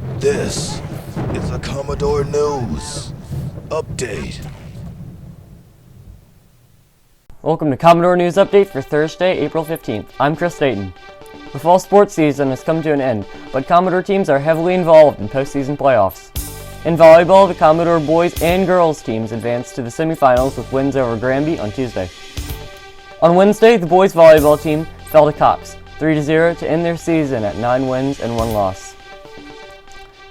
This is a Commodore News Update. Welcome to Commodore News Update for Thursday, April 15th. I'm Chris Dayton. The fall sports season has come to an end, but Commodore teams are heavily involved in postseason playoffs. In volleyball, the Commodore boys and girls teams advanced to the semifinals with wins over Granby on Tuesday. On Wednesday, the boys volleyball team fell to Cox, 3-0 to end their season at 9 wins and 1 loss.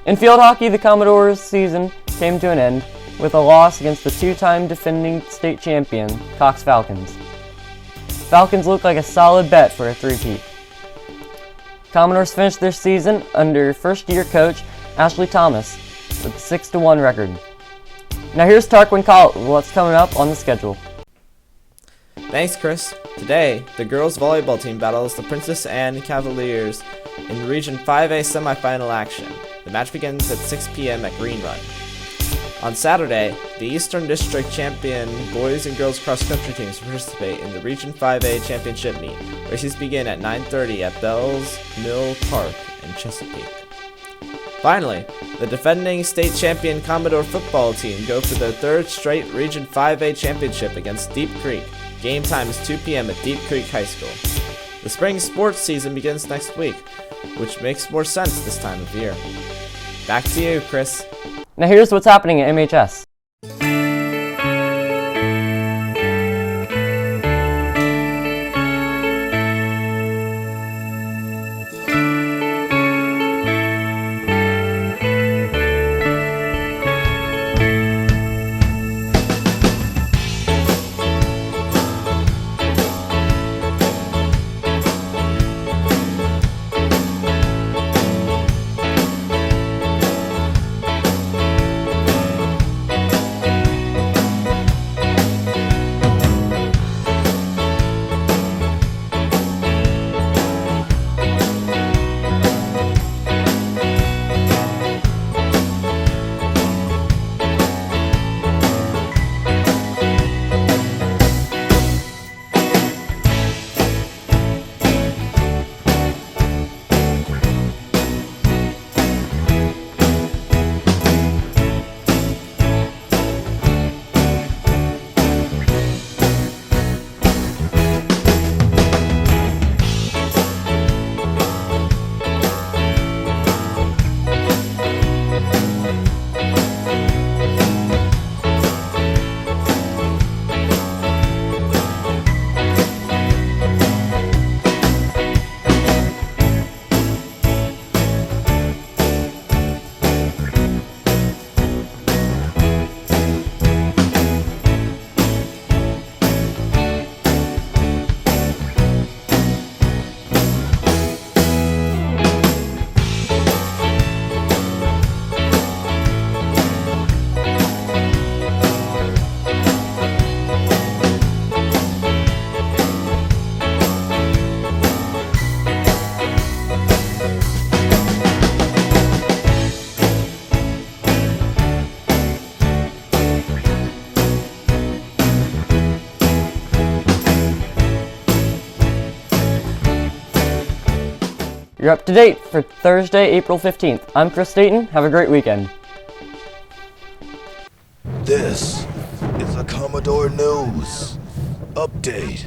In field hockey, the Commodore's season came to an end with a loss against the two-time defending state champion, Cox Falcons. Falcons look like a solid bet for a three-peat. Commodores finished their season under first-year coach Ashley Thomas with a 6-1 record. Now here's Tarquin Collett with what's coming up on the schedule. Thanks, Chris. Today, the girls volleyball team battles the Princess Anne Cavaliers in Region 5A semifinal action. The match begins at 6 p.m. at Green Run. On Saturday, the Eastern District champion boys and girls cross-country teams participate in the Region 5A championship meet. Races begin at 9:30 at Bells Mill Park in Chesapeake. Finally, the defending state champion Commodore football team go for their third straight Region 5A championship against Deep Creek. Game time is 2 p.m. at Deep Creek High School. The spring sports season begins next week, which makes more sense this time of year. Back to you, Chris. Now here's what's happening at MHS. You're up to date for Thursday, April 15th. I'm Chris Dayton. Have a great weekend. This is a Commodore News Update.